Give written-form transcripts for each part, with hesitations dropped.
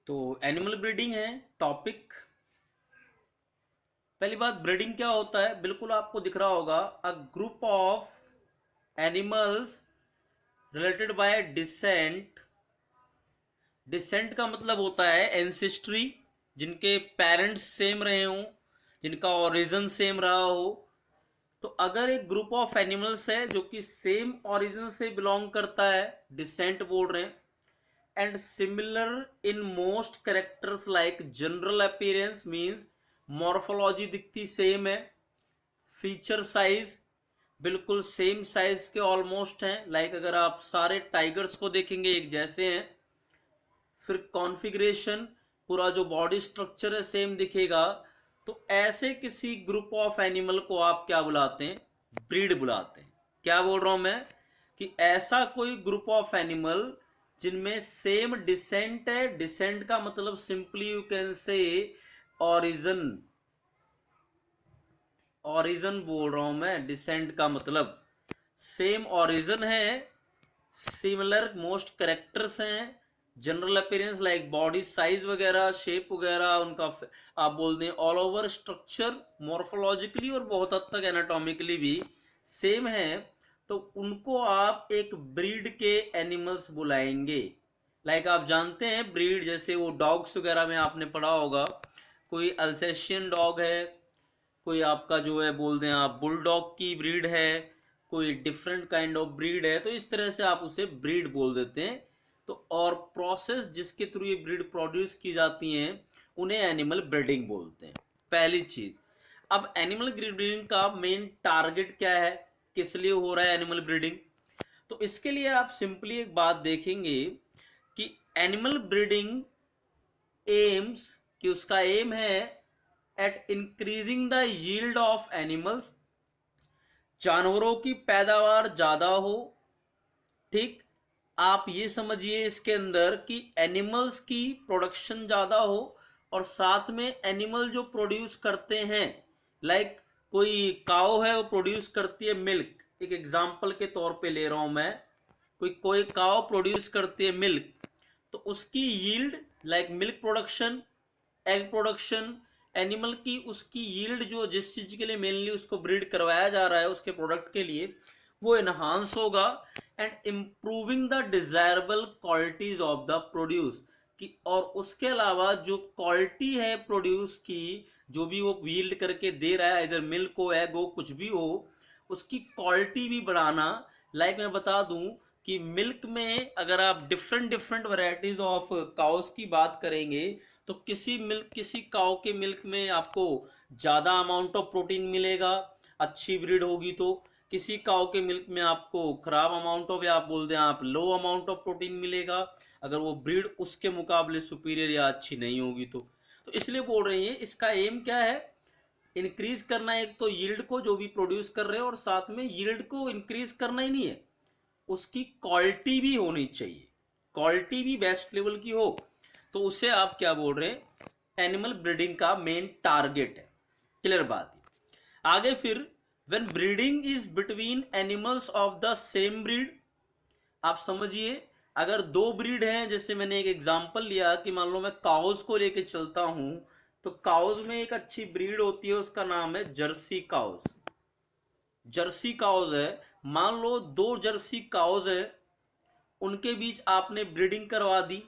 तो animal breeding है topic. पहली बात, ब्रीडिंग क्या होता है? बिल्कुल आपको दिख रहा होगा, a group of animals related by descent. Descent का मतलब होता है एंसेस्ट्री, जिनके पेरेंट्स सेम रहे हों, जिनका ओरिजिन सेम रहा हो। तो अगर एक ग्रुप ऑफ एनिमल्स है जो कि सेम ओरिजिन से बिलोंग करता है, डिसेंट बोल रहे हैं, and similar in most characters like general appearance means morphology दिखती सेम है, फीचर साइज बिल्कुल सेम साइज के ऑलमोस्ट हैं, लाइक अगर आप सारे टाइगर्स को देखेंगे एक जैसे हैं। फिर कॉन्फ़िगरेशन, पूरा जो बॉडी स्ट्रक्चर है सेम दिखेगा। तो ऐसे किसी ग्रुप ऑफ एनिमल को आप क्या बुलाते हैं? ब्रीड बुलाते हैं। क्या बोल रहा हूं मैं कि ऐसा कोई ग्रुप ऑफ एनिमल जिनमें सेम डिसेंट है। डिसेंट का मतलब सिंपली यू कैन से ओरिजिन। ओरिजिन बोल रहा हूं मैं, डिसेंट का मतलब सेम ओरिजिन है, सिमिलर मोस्ट करेक्टर्स हैं, general appearance like body size वगैरह, शेप वगैरह उनका आप बोल दें ऑल ओवर स्ट्रक्चर मॉर्फोलॉजिकली और बहुत हद तक एनाटॉमिकली भी सेम है। तो उनको आप एक ब्रीड के एनिमल्स बुलाएंगे। लाइक आप जानते हैं ब्रीड, जैसे वो डॉग्स वगैरह में आपने पढ़ा होगा, कोई अल्सेशियन डॉग है, कोई आपका जो है बोल दें आप बुलडॉग की ब्रीड है, कोई डिफरेंट काइंड ऑफ ब्रीड है, तो इस तरह से आप उसे ब्रीड बोल देते हैं। तो और प्रोसेस जिसके थ्रू ये ब्रीड प्रोड्यूस की जाती हैं उन्हें एनिमल ब्रीडिंग बोलते हैं। पहली चीज, अब एनिमल ब्रीडिंग का मेन टारगेट क्या है, किस लिए हो रहा है एनिमल ब्रीडिंग? तो इसके लिए आप सिंपली एक बात देखेंगे कि एनिमल ब्रीडिंग एम्स, कि उसका एम है at increasing the yield of animals, जानवरों की पैदावार ज्यादा हो। ठीक, आप ये समझिए इसके अंदर कि एनिमल्स की प्रोडक्शन ज्यादा हो और साथ में एनिमल जो प्रोड्यूस करते हैं, लाइक कोई काऊ है वो प्रोड्यूस करती है मिल्क, एक एग्जांपल के तौर पे ले रहा हूं मैं, कोई कोई काऊ प्रोड्यूस करती है मिल्क, तो उसकी yield like milk production, egg production, animal की उसकी यील्ड जो जिस चीज के लिए मेनली उसको ब्रीड करवाया जा रहा है उसके प्रोडक्ट के लिए, वो इनहांस होगा and improving the desirable qualities of the produce की। और उसके अलावा जो क्वालिटी है प्रोड्यूस की, जो भी वो यील्ड करके दे रहा है, इधर मिल्क हो एग हो कुछ भी हो, उसकी क्वालिटी भी बढ़ाना। लाइक मैं बता दूं कि मिल्क में अगर आप different different varieties of cows की बात करेंगे, तो किसी काउ के मिल्क में आपको ज़्यादा अमाउंट ऑफ प्रोटीन मिलेगा, अच्छी ब्रीड होगी तो। किसी काउ के मिल्क में आपको खराब अमाउंट ऑफ, या आप बोल दें आप लो अमाउंट ऑफ प्रोटीन मिलेगा, अगर वो ब्रीड उसके मुकाबले सुपीरियर या अच्छी नहीं होगी तो इसलिए बोल रहे हैं इसका एम क्या है, इंक्रीज करना है। एक तो यील्ड को जो भी प्रोड्यूस कर रहे हैं, और साथ में यील्ड को इंक्रीज करना ही नहीं है, उसकी क्वालिटी भी होनी चाहिए, क्वालिटी भी बेस्ट लेवल की हो। तो उसे आप क्या बोल रहे हैं, एनिमल ब्रीडिंग का मेन टारगेट है। क्लियर बात है। आगे फिर, when breeding is between animals of the same breed, आप समझिए अगर दो ब्रीड हैं, जैसे मैंने एक एग्जांपल लिया कि मान लो मैं काउस को लेके चलता हूं, तो काउस में एक अच्छी ब्रीड होती है, उसका नाम है जर्सी काउस। जर्सी काउस है, मान लो दो जर्सी काउस है, उनके बीच आपने ब्रीडिंग करवा दी,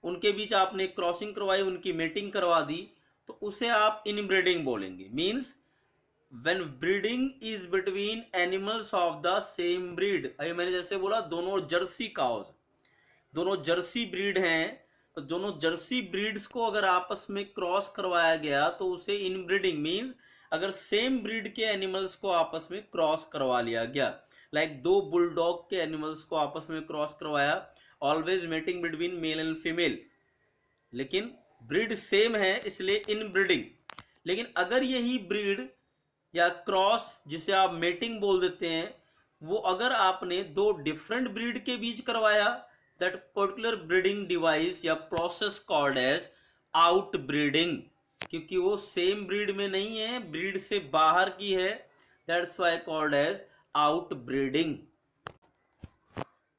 उनके बीच आपने क्रॉसिंग करवाई, उनकी मेटिंग करवा दी, तो उसे आप इनब्रीडिंग बोलेंगे। Means when breeding is between animals of the same breed, अभी मैंने जैसे बोला दोनों जर्सी काउस, दोनों जर्सी ब्रीड हैं, तो दोनों जर्सी ब्रीड्स को अगर आपस में क्रॉस करवाया गया तो उसे इनब्रीडिंग मींस, अगर सेम ब्रीड के एनिमल्स को आपस में क्रॉस करवा लिया गया, लाइक दो बुलडॉग के एनिमल्स को आपस में क्रॉस करवाया, always mating between male and female, लेकिन ब्रीड सेम है इसलिए इनब्रीडिंग। लेकिन अगर यही ब्रीड या क्रॉस जिसे आप मेटिंग बोल देते हैं, वो अगर आपने दो डिफरेंट ब्रीड के बीच करवाया, दैट पर्टिकुलर ब्रीडिंग डिवाइस या process called as out breeding, क्योंकि वो सेम ब्रीड में नहीं है, ब्रीड से बाहर की है, that's why called as out breeding.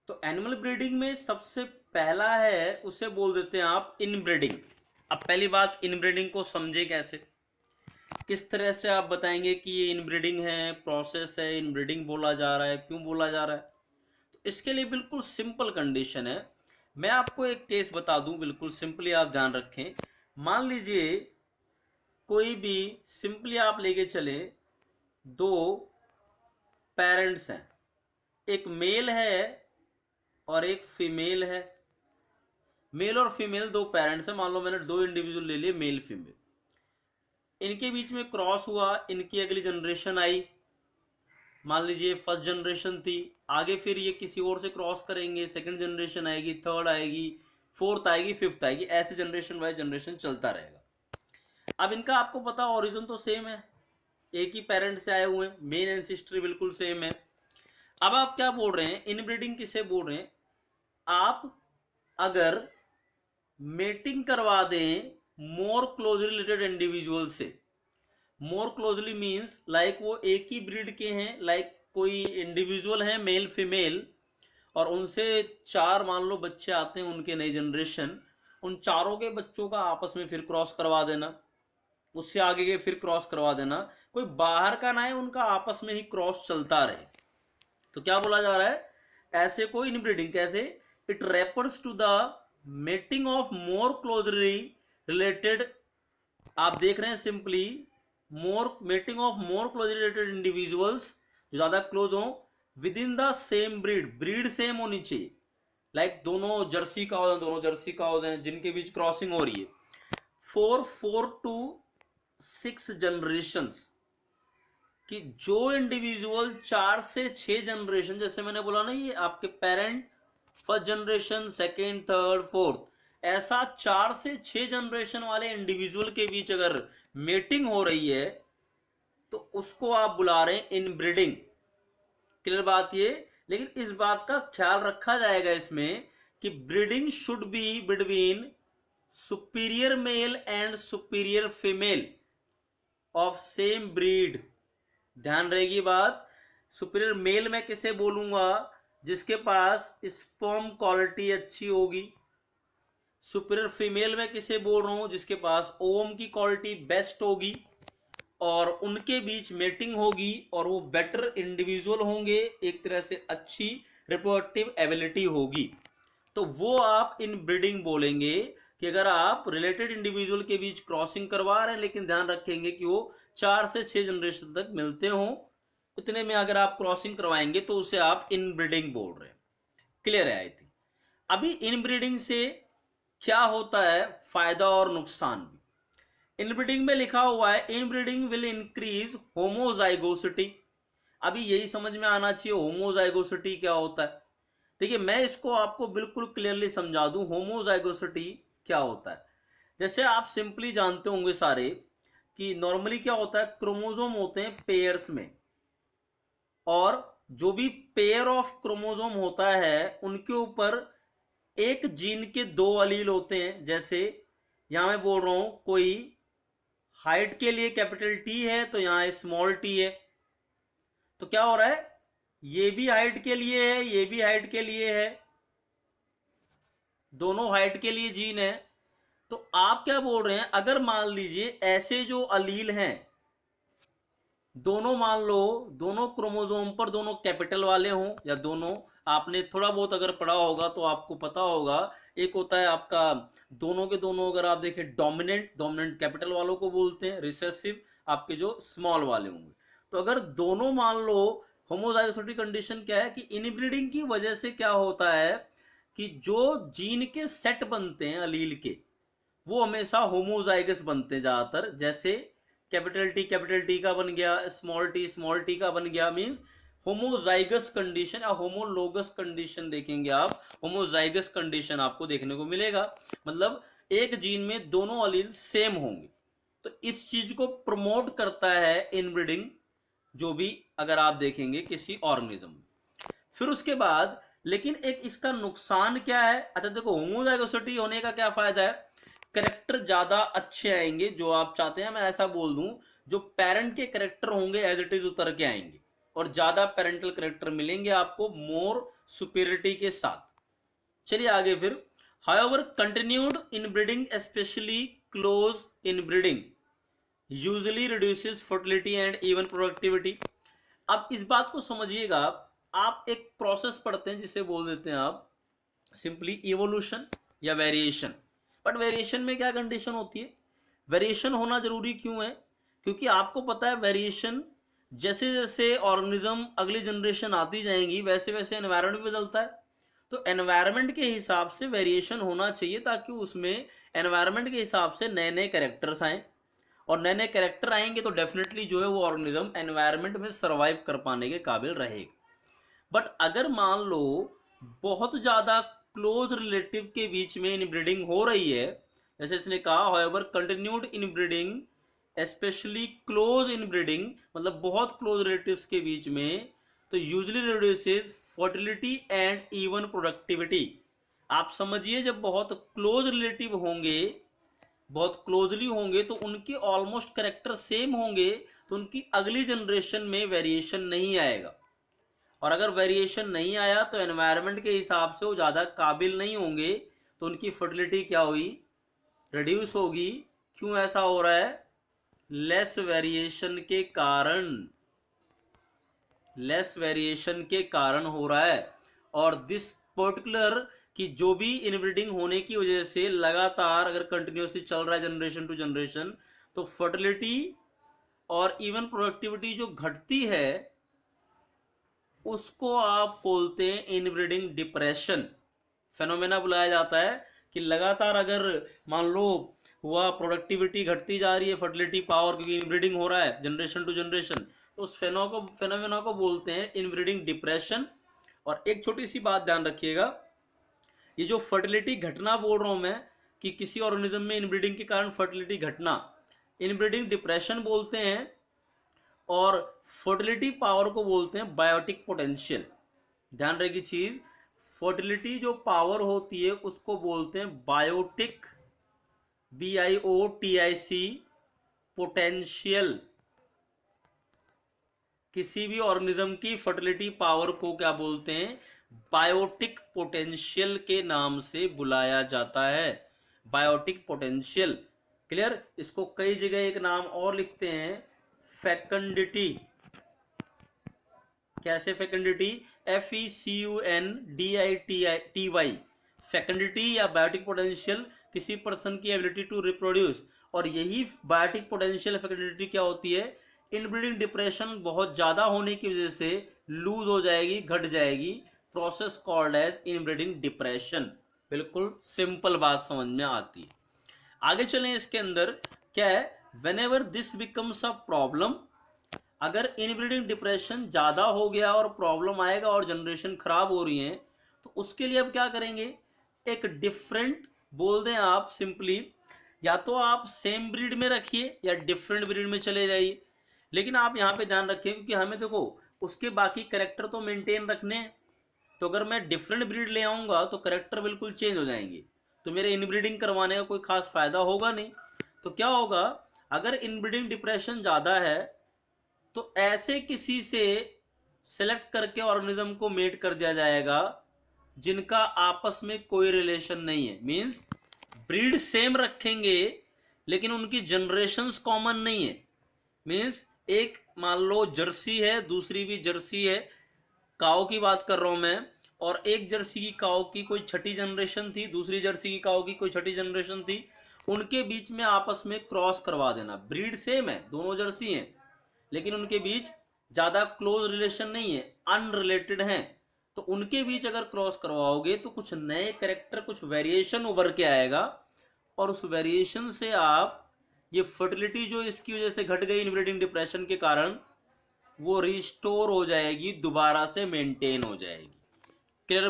तो एनिमल ब्रीडिंग में सबसे पहला है उसे बोल देते हैं आप इनब्रीडिंग। अब पहली बात, इनब्रीडिंग को समझे कैसे, किस तरह से आप बताएंगे कि ये इनब्रीडिंग है, प्रोसेस है, इनब्रीडिंग बोला जा रहा है, क्यों बोला जा रहा है। तो इसके लिए बिल्कुल सिंपल कंडीशन है। मैं आपको एक केस बता दूं, बिल्कुल सिंपली आप ध्यान रखें। मान लीजिए कोई भी, सिंपली आप लेके चले, दो पेरेंट्स हैं, एक मेल है और एक फीमेल है। मेल और फीमेल दो पेरेंट्स हैं, मान लो मैंने दो इंडिविजुअल ले लिए, मेल फीमेल, इनके बीच में क्रॉस हुआ, इनकी अगली जनरेशन आई, मान लीजिए फर्स्ट जनरेशन थी, आगे फिर ये किसी और से क्रॉस करेंगे, सेकंड जनरेशन आएगी, थर्ड आएगी, फोर्थ आएगी, फिफ्थ आएगी, ऐसे जनरेशन वाइज जनरेशन चलता रहेगा। अब इनका आपको पता ओरिजिन तो सेम है, एक ही पेरेंट से आए हुए हैं, मेन एंसिस्ट्री बिल्कुल सेम है। अब आप क्या बोल रहे हैं, इनब्रीडिंग किसे बोल रहे हैं, आप अगर मेटिंग करवा दें मोर क्लोजली रिलेटेड इंडिविजुअल से, मोर क्लोजली मीन्स लाइक वो एक ही ब्रीड के हैं, लाइक कोई इंडिविजुअल है मेल फीमेल, और उनसे चार मान लो बच्चे आते हैं उनके, नई जनरेशन, उन चारों के बच्चों का आपस में फिर क्रॉस करवा देना, उससे आगे के फिर क्रॉस करवा देना, कोई बाहर का ना है, उनका आपस में ही क्रॉस चलता रहे, तो क्या बोला जा रहा है, ऐसे को इनब्रीडिंग। कैसे, it refers to the mating of more closely related, आप देख रहे हैं simply, more mating of more closely related individuals, जो ज्यादा क्लोज हो, within the same breed, breed same होनी चाहिए, लाइक दोनों जर्सी काउज हैं, दोनों जर्सी काउज हैं जिनके बीच क्रॉसिंग हो रही है, फॉर 4 to 6 जनरेशंस, कि जो इंडिविजुअल 4 से 6 जनरेशन, जैसे मैंने बोला ना, ये आपके parent first generation, second, third, fourth, ऐसा 4 से 6 जनरेशन वाले इंडिविजुअल के बीच अगर मेटिंग हो रही है तो उसको आप बुला रहे हैं इनब्रीडिंग। क्लियर बात ये, लेकिन इस बात का ख्याल रखा जाएगा इसमें कि breeding should be between superior male and superior female of same breed. ध्यान रहेगी बात, सुपीरियर मेल में किसे बोलूंगा, जिसके पास स्पर्म क्वालिटी अच्छी होगी, सुपीरियर फीमेल में किसे बोल रहा हूं, जिसके पास ओवम की क्वालिटी बेस्ट होगी, और उनके बीच मेटिंग होगी और वो बेटर इंडिविजुअल होंगे, एक तरह से अच्छी रिप्रोडक्टिव एबिलिटी होगी, तो वो आप इन ब्रीडिंग बोलेंगे। कि अगर आप रिलेटेड इंडिविजुअल के बीच क्रॉसिंग करवा रहे हैं, लेकिन ध्यान रखेंगे कि वो 4 से 6 जनरेशन तक मिलते हों, इतने में अगर आप क्रॉसिंग करवाएंगे तो उसे आप इनब्रीडिंग बोल रहे हैं। क्लियर है आई थिंक। अभी इनब्रीडिंग से क्या होता है फायदा और नुकसान भी, इनब्रीडिंग में लिखा हुआ है इनब्रीडिंग विल इंक्रीज होमोजाइगोसिटी। अभी यही समझ में आना चाहिए होमोजाइगोसिटी क्या होता है। देखिए मैं इसको आपको बिल्कुल क्लियरली समझा दूं, होमोजाइगोसिटी क्या होता है। जैसे आप सिंपली जानते होंगे सारे कि नॉर्मली क्या होता है, क्रोमोसोम होते हैं पेयर्स में, और जो भी पेयर ऑफ क्रोमोसोम होता है उनके ऊपर एक जीन के 2 अलील होते हैं। जैसे यहां मैं बोल रहा हूं कोई हाइट के लिए कैपिटल टी है तो यहां स्मॉल टी है, तो क्या हो रहा है, ये भी हाइट के लिए है, ये भी हाइट के लिए है, दोनों हाइट के लिए जीन है। तो आप क्या बोल रहे हैं, अगर मान लीजिए ऐसे जो अलील हैं दोनों, मान लो दोनों क्रोमोसोम पर दोनों कैपिटल वाले हों, या दोनों, आपने थोड़ा बहुत अगर पढ़ा होगा तो आपको पता होगा, एक होता है आपका दोनों के दोनों, अगर आप देखें डोमिनेंट, डोमिनेंट कैपिटल वालों को बोलते हैं, रिसेसिव आपके जो स्मॉल वाले होंगे। तो अगर दोनों मान लो, होमोजाइगोसिटी कंडीशन क्या है कि इनब्रीडिंग की वजह से क्या होता है कि जो जीन के सेट बनते हैं अलील के, वो हमेशा होमोजाइगस बनते हैं ज्यादातर। जैसे कैपिटल टी का बन गया, स्मॉल टी का बन गया, मींस होमोजाइगस कंडीशन या होमोलोगस कंडीशन देखेंगे आप, होमोजाइगस कंडीशन आपको देखने को मिलेगा, मतलब एक जीन में दोनों अलील सेम होंगे। तो इस चीज को प्रमोट करता है इनब्रीडिंग, जो भी अगर आप देखेंगे किसी ऑर्गेनिज्म में। फिर उसके बाद लेकिन एक इसका नुकसान क्या है, अच्छा देखो होमोजाइगोसिटी होने का क्या फायदा है, करेक्टर ज्यादा अच्छे आएंगे, जो आप चाहते हैं मैं ऐसा बोल दूं, जो पेरेंट के करेक्टर होंगे एज इट इज उतर के आएंगे, और ज्यादा पेरेंटल करेक्टर मिलेंगे आपको मोर सुपीरियरिटी के साथ। चलिए आगे फिर, however continued inbreeding specially close inbreeding usually reduces fertility and even productivity. अब इस बात को समझिएगा, आप एक प्रोसेस पढ़ते हैं जिसे बोल देते हैं आप सिंपली इवोल्यूशन या वेरिएशन। बट वेरिएशन में क्या कंडीशन होती है, वेरिएशन होना जरूरी क्यों है, क्योंकि आपको पता है वेरिएशन जैसे जैसे ऑर्गेनिज्म अगली जनरेशन आती जाएंगी वैसे वैसे एनवायरनमेंट भी बदलता है। तो एनवायरनमेंट के हिसाब से वेरिएशन होना चाहिए ताकि उसमें एनवायरनमेंट के हिसाब से नए नए कैरेक्टर्स आए, और नए नए कैरेक्टर आएंगे तो डेफिनेटली जो है वो ऑर्गेनिज्म एनवायरनमेंट में सर्वाइव कर पाने के काबिल रहेगा। बट अगर मान लो बहुत ज़्यादा क्लोज रिलेटिव के बीच में इनब्रीडिंग हो रही है, जैसे इसने कहा however continued inbreeding specially close inbreeding, मतलब बहुत क्लोज रिलेटिव्स के बीच में, तो usually reduces fertility and even productivity. आप समझिए जब बहुत क्लोज रिलेटिव होंगे, बहुत क्लोजली होंगे तो उनके ऑलमोस्ट कैरेक्टर सेम होंगे, तो उनकी अगली जनरेशन में वेरिएशन नहीं आएगा, और अगर वेरिएशन नहीं आया तो एनवायरनमेंट के हिसाब से वो ज़्यादा काबिल नहीं होंगे, तो उनकी फर्टिलिटी क्या हुई, रिड्यूस होगी। क्यों ऐसा हो रहा है, लेस वेरिएशन के कारण, लेस वेरिएशन के कारण हो रहा है। और दिस पर्टिकुलर कि जो भी इनब्रीडिंग होने की वजह से लगातार अगर कंटिन्यूसली चल रहा है जनरेशन टू जनरेशन, तो फर्टिलिटी और इवन प्रोडक्टिविटी जो घटती है उसको आप बोलते हैं इनब्रीडिंग डिप्रेशन फेनोमेना बुलाया जाता है। कि लगातार अगर मान लो हुआ प्रोडक्टिविटी घटती जा रही है, फर्टिलिटी पावर, क्योंकि इनब्रीडिंग हो रहा है जनरेशन टू जनरेशन, तो उस फेनोमेना को बोलते हैं इनब्रीडिंग डिप्रेशन। और एक छोटी सी बात ध्यान रखिएगा, ये जो फर्टिलिटी घटना बोल रहा हूं मैं कि किसी ऑर्गेनिज्म में इनब्रीडिंग के कारण फर्टिलिटी घटना, इनब्रीडिंग डिप्रेशन बोलते हैं। और फर्टिलिटी पावर को बोलते हैं बायोटिक पोटेंशियल। ध्यान रखिए चीज, फर्टिलिटी जो पावर होती है उसको बोलते हैं बायोटिक, BIOTIC पोटेंशियल। किसी भी ऑर्गेनिज्म की फर्टिलिटी पावर को क्या बोलते हैं, बायोटिक पोटेंशियल के नाम से बुलाया जाता है, बायोटिक पोटेंशियल। क्लियर, इसको कई जगह एक नाम और लिखते हैं, फेकंडिटी। कैसे फेकंडिटी, FECUNDITY, फेकंडिटी या बायोटिक पोटेंशियल, किसी पर्सन की एबिलिटी टू रिप्रोड्यूस। और यही बायोटिक पोटेंशियल फेकंडिटी क्या होती है, इनब्रीडिंग डिप्रेशन बहुत ज़्यादा होने की वजह से लूज हो जाएगी, घट जाएगी, process called as inbreeding depression. बिल्कुल सिंपल बात समझ में आती है। आगे चलें, इसके अंदर क्या है, whenever this becomes a problem, अगर इनब्रीडिंग डिप्रेशन ज़्यादा हो गया और प्रॉब्लम आएगा और जनरेशन खराब हो रही है, तो उसके लिए अब क्या करेंगे, एक डिफरेंट बोल दें आप सिंपली, या तो आप सेम ब्रीड में रखिए या डिफरेंट ब्रीड में चले जाइए। लेकिन आप यहाँ पे ध्यान रखें क्योंकि हमें देखो उसके बाकी करेक्टर तो मेंटेन रखने हैं, तो अगर मैं डिफरेंट ब्रीड ले आऊँगा तो करेक्टर बिल्कुल चेंज हो जाएंगे, तो मेरे इनब्रीडिंग करवाने का कोई खास फायदा होगा नहीं। तो क्या होगा, अगर इनब्रीडिंग डिप्रेशन ज़्यादा है तो ऐसे किसी से सेलेक्ट करके ऑर्गेनिज्म को मेट कर दिया जाएगा जिनका आपस में कोई रिलेशन नहीं है। मींस ब्रीड सेम रखेंगे लेकिन उनकी जनरेशन्स कॉमन नहीं है। मींस एक मान लो जर्सी है, दूसरी भी जर्सी है, काऊ की बात कर रहा हूं मैं, और एक जर्सी की काऊ की कोई छठी जनरेशन थी, दूसरी जर्सी की काऊ की कोई छठी जनरेशन थी, उनके बीच में आपस में क्रॉस करवा देना। ब्रीड सेम है, दोनों जर्सी हैं, लेकिन उनके बीच ज़्यादा क्लोज रिलेशन नहीं है, अनरिलेटेड हैं, तो उनके बीच अगर क्रॉस करवाओगे तो कुछ नए कैरेक्टर, कुछ वेरिएशन उभर के आएगा, और उस वेरिएशन से आप ये फर्टिलिटी जो इसकी वजह से घट गई इनब्रीडिंग डिप्रेशन के कारण, वो रिस्टोर हो जाएगी, दोबारा से मेंटेन हो जाएगी। क्लियर।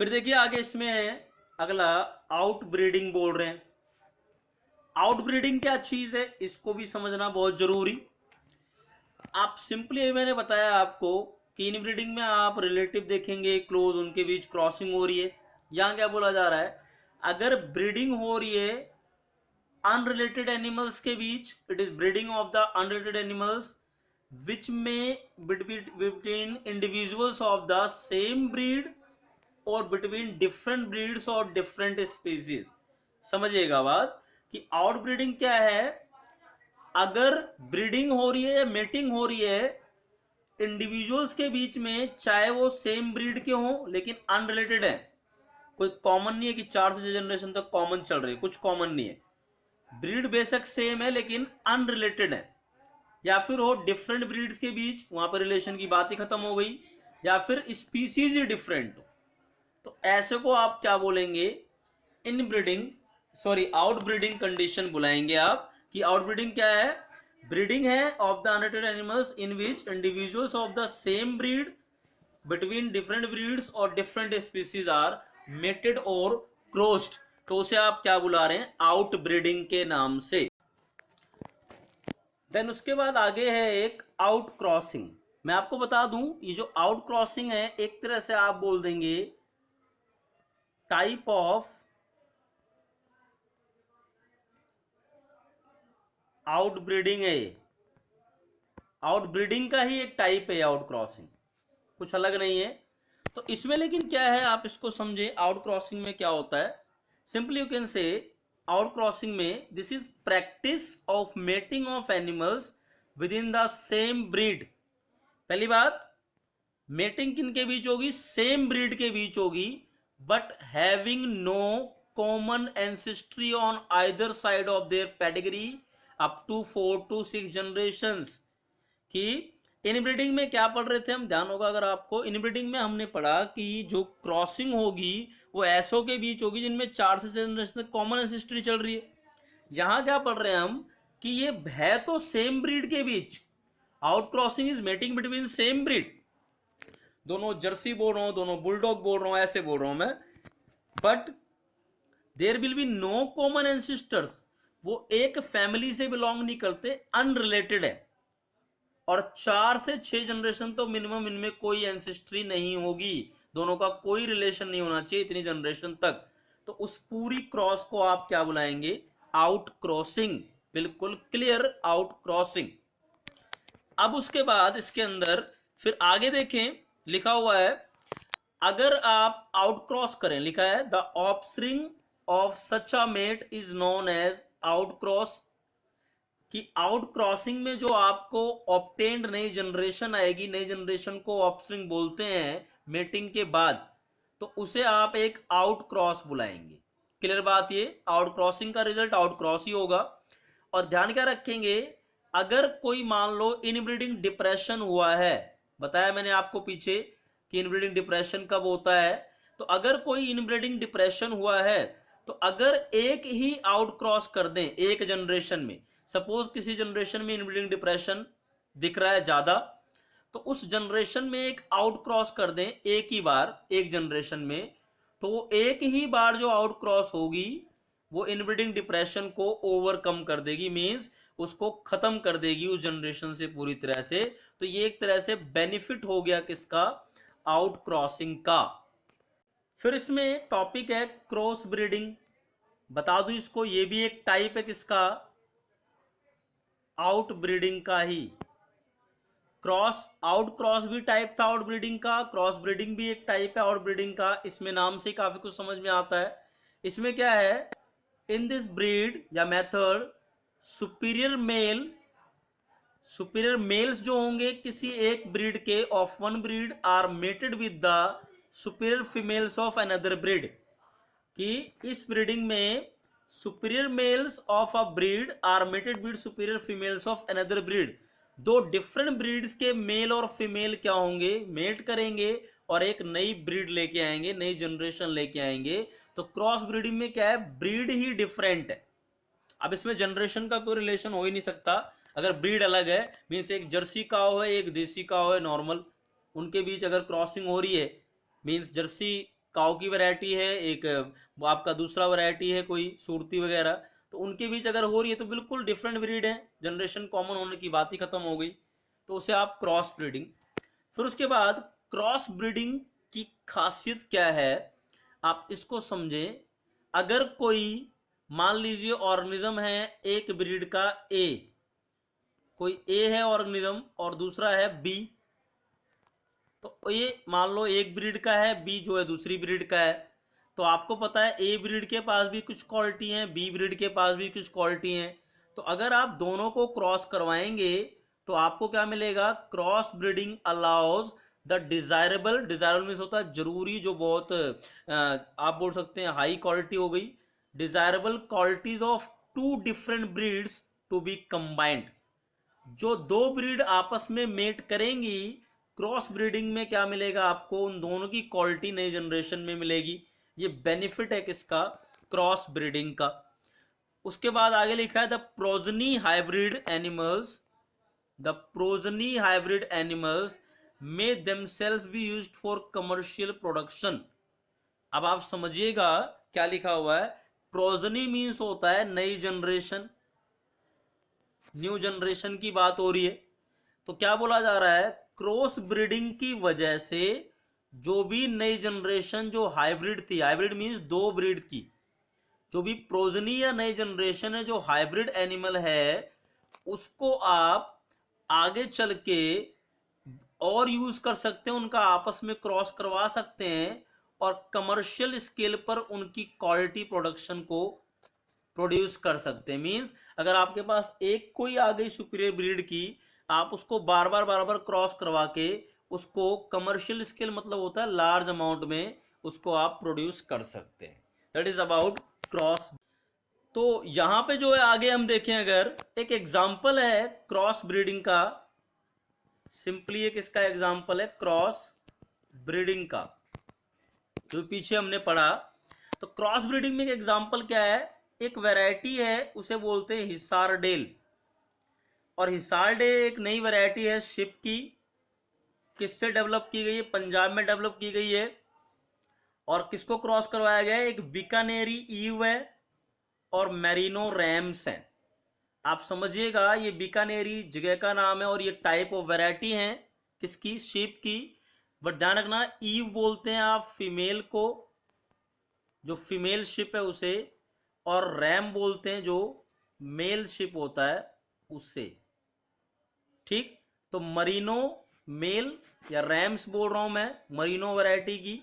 फिर देखिए आगे इसमें है अगला, आउट ब्रीडिंग बोल रहे हैं। आउट ब्रीडिंग क्या चीज है इसको भी समझना बहुत जरूरी। आप सिंपली, मैंने बताया आपको कि इनब्रीडिंग में आप रिलेटिव देखेंगे क्लोज, उनके बीच क्रॉसिंग हो रही है। यहां क्या बोला जा रहा है, अगर ब्रीडिंग हो रही है अनरिलेटेड एनिमल्स के बीच, it is breeding of the unrelated animals which में between individuals of the same breed और बिटवीन डिफरेंट ब्रीड्स और डिफरेंट स्पीसीज। समझिएगा बात कि आउटब्रीडिंग क्या है, अगर ब्रीडिंग हो रही है या मेटिंग हो रही है इंडिविजुअल्स के बीच में, चाहे वो सेम ब्रीड के हों लेकिन अनरिलेटेड है, कोई कॉमन नहीं है कि 4 से 6 जनरेशन तक कॉमन चल रही है, कुछ कॉमन नहीं है, ब्रीड बेशक सेम है लेकिन अनरिलेटेड है, या फिर हो डिफरेंट ब्रीड्स के बीच, वहां पर रिलेशन की बात ही खत्म हो गई, या फिर स्पीसीज ही डिफरेंट हो, तो ऐसे को आप क्या बोलेंगे, इन breeding sorry out breeding condition बुलाएंगे आप। कि आउट ब्रीडिंग क्या है, ब्रीडिंग है of the unrelated animals in which individuals of the same breed between different breeds और डिफरेंट स्पीसीज आर मेटेड और क्रॉस्ड, तो उसे आप क्या बुला रहे हैं, आउट ब्रीडिंग के नाम से। देन उसके बाद आगे है एक आउट क्रॉसिंग। मैं आपको बता दूं ये जो आउट क्रॉसिंग है एक तरह से आप बोल देंगे टाइप ऑफ आउट ब्रीडिंग है, आउट ब्रीडिंग का ही एक टाइप है आउट क्रॉसिंग, कुछ अलग नहीं है। तो इसमें लेकिन क्या है आप इसको समझे, आउट क्रॉसिंग में क्या होता है, simply you can say out crossing में this is practice of mating of animals within the same breed. पहली बात, मेटिंग किन के बीच होगी, सेम ब्रीड के बीच होगी, but having no common ancestry on either side of their pedigree up to 4 to 6 generations. कि इनब्रीडिंग में क्या पढ़ रहे थे हम, ध्यान होगा अगर आपको, इनब्रीडिंग में हमने पढ़ा कि जो क्रॉसिंग होगी वो ऐसों के बीच होगी जिनमें 4 से 6 जनरेशन तक कॉमन एंसेस्ट्री चल रही है। यहां क्या पढ़ रहे हैं हम कि ये है तो सेम ब्रीड के बीच, out crossing is mating between same breed, दोनों जर्सी बोल रहा हूं, दोनों बुलडॉग बोल रहा हूं, ऐसे बोल रहा हूं मैं, but there will be no common ancestors, वो एक फैमिली से बिलोंग नहीं करते, अनरिलेटेड है, और 4 से 6 जनरेशन तो मिनिमम इनमें कोई एंसेस्ट्री नहीं होगी, दोनों का कोई रिलेशन नहीं होना चाहिए इतनी जनरेशन तक, तो उस पूरी क्रॉस को आप क्या बुलाएंगे, आउट क्रॉसिंग। बिल्कुल क्लियर, आउट क्रॉसिंग। अब उसके बाद इसके अंदर फिर आगे देखें, लिखा हुआ है अगर आप आउट क्रॉस करें, लिखा है the offspring of such a mate is known as out cross, कि आउट क्रॉसिंग में जो आपको ऑब्टेन्ड नई जनरेशन आएगी, नई जनरेशन को ऑफस्प्रिंग बोलते हैं मेटिंग के बाद, तो उसे आप एक आउट क्रॉस बुलाएंगे। क्लियर बात, ये आउट क्रॉसिंग का रिजल्ट आउट क्रॉस ही होगा। और ध्यान क्या रखेंगे, अगर कोई मान लो इनब्रीडिंग डिप्रेशन हुआ है, बताया मैंने आपको पीछे कि इनब्रीडिंग डिप्रेशन कब होता है, तो अगर कोई इनब्रीडिंग डिप्रेशन हुआ है तो अगर एक ही आउट क्रॉस कर दें एक जनरेशन में, सपोज किसी जनरेशन में इनब्रीडिंग डिप्रेशन दिख रहा है ज्यादा, तो उस जनरेशन में एक आउट क्रॉस कर दें एक ही बार एक जनरेशन में, तो वो एक ही बार जो आउट क्रॉस होगी वो इनब्रीडिंग डिप्रेशन को ओवरकम कर देगी, मींस उसको खत्म कर देगी उस जनरेशन से पूरी तरह से। तो ये एक तरह से बेनिफिट हो गया किसका, आउट क्रॉसिंग का। फिर इसमें टॉपिक है क्रॉस ब्रीडिंग, बता दूं इसको, ये भी एक टाइप है किसका, आउट ब्रीडिंग का ही। क्रॉस आउट क्रॉस भी टाइप था आउट ब्रीडिंग का, क्रॉस ब्रीडिंग भी एक टाइप है आउट ब्रीडिंग का, इसमें नाम से काफी कुछ समझ में आता है। इसमें क्या है, इन दिस ब्रीड या मेथड सुपीरियर मेल्स जो होंगे किसी एक ब्रीड के of one breed are mated with the superior females of another breed, कि इस ब्रीडिंग में superior males of a breed are mated with superior females of another breed, दो डिफरेंट ब्रीड्स के मेल और फीमेल क्या होंगे, met करेंगे और एक नई ब्रीड लेके आएंगे, नई जनरेशन लेके आएंगे। तो क्रॉस ब्रीडिंग में क्या है, ब्रीड ही डिफरेंट है, अब इसमें जनरेशन का कोई रिलेशन हो ही नहीं सकता। अगर ब्रीड अलग है, मीन्स एक जर्सी काऊ है एक देसी काऊ है नॉर्मल, उनके बीच अगर क्रॉसिंग हो रही है, मीन्स जर्सी काऊ की वैरायटी है, एक आपका दूसरा वैरायटी है कोई सूरती वगैरह, तो उनके बीच अगर हो रही है तो बिल्कुल डिफरेंट ब्रीड है, जनरेशन कॉमन होने की बात ही खत्म हो गई, तो उसे आप क्रॉस ब्रीडिंग। फिर उसके बाद क्रॉस ब्रीडिंग की खासियत क्या है आप इसको समझें, अगर कोई मान लीजिए ऑर्गेनिज्म है एक ब्रीड का ए, कोई ए है ऑर्गेनिज्म और दूसरा है बी, तो ये मान लो एक ब्रीड का है, बी जो है दूसरी ब्रीड का है, तो आपको पता है ए ब्रीड के पास भी कुछ क्वालिटी हैं, बी ब्रीड के पास भी कुछ क्वालिटी हैं। तो अगर आप दोनों को क्रॉस करवाएंगे तो आपको क्या मिलेगा, cross breeding allows the desirable means होता है जरूरी, जो बहुत आप बोल सकते हैं हाई क्वालिटी हो गई, desirable qualities of two different breeds to be combined. जो दो ब्रीड आपस में मेट करेंगी, क्रॉस ब्रीडिंग में क्या मिलेगा आपको, उन दोनों की क्वालिटी नई जनरेशन में मिलेगी। ये बेनिफिट है किसका, क्रॉस ब्रीडिंग का। उसके बाद आगे लिखा है the progeny hybrid animals, the progeny hybrid animals may themselves be used for commercial production. अब आप समझिएगा क्या लिखा हुआ है, प्रोजनी मीन्स होता है नई जनरेशन, न्यू जनरेशन की बात हो रही है। तो क्या बोला जा रहा है, क्रॉस ब्रीडिंग की वजह से जो भी नई जनरेशन जो हाइब्रिड थी, हाइब्रिड मीन्स दो ब्रीड की, जो भी प्रोजनी या नई जनरेशन है जो हाइब्रिड एनिमल है, उसको आप आगे चल के और यूज कर सकते हैं, उनका आपस में क्रॉस करवा सकते हैं और कमर्शियल स्केल पर उनकी क्वालिटी प्रोडक्शन को प्रोड्यूस कर सकते हैं। मींस अगर आपके पास एक कोई आ गई सुपीरियर ब्रीड की, आप उसको बार बार क्रॉस करवा के उसको कमर्शियल स्केल, मतलब होता है लार्ज अमाउंट में, उसको आप प्रोड्यूस कर सकते हैं। That is about cross. तो यहां पे जो है आगे हम देखें, अगर एक एग्जांपल है क्रॉस ब्रीडिंग का, सिंपली एक इसका एग्जांपल है क्रॉस ब्रीडिंग का जो पीछे हमने पढ़ा। तो क्रॉस ब्रीडिंग में एक एग्जांपल क्या है, एक वैरायटी है उसे बोलते हैं हिसार डेल, और हिसार डेल एक नई वैरायटी है शिप की। किससे डेवलप की गई है, पंजाब में डेवलप की गई है। और किसको क्रॉस करवाया गया है, एक बीकानेरी ईव है और मेरिनो रैम्स है। आप समझिएगा ये बीकानेरी जगह का नाम है और ये टाइप ऑफ वैरायटी है किसकी, शिप की। बट ध्यान रखना ईव बोलते हैं आप फीमेल को, जो फीमेल शिप है उसे, और रैम बोलते हैं जो मेल शिप होता है उससे। ठीक, तो मरीनो मेल या रैम्स बोल रहा हूं मैं, मरीनो वैरायटी की,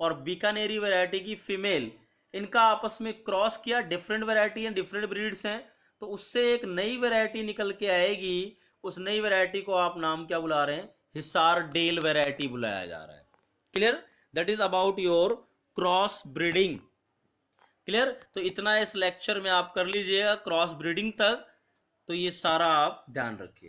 और बीकानेरी वैरायटी की फीमेल, इनका आपस में क्रॉस किया, डिफरेंट वैरायटी हैं, डिफरेंट ब्रीड्स हैं, तो उससे एक नई वैरायटी निकल के आएगी। उस नई वैरायटी को आप नाम क्या बुला रहे हैं, हिसार डेल वैरायटी बुलाया जा रहा है। Clear, that is about your cross breeding. Clear, तो इतना इस लेक्चर में आप कर लीजिएगा क्रॉस ब्रीडिंग तक, तो ये सारा आप ध्यान रखिए।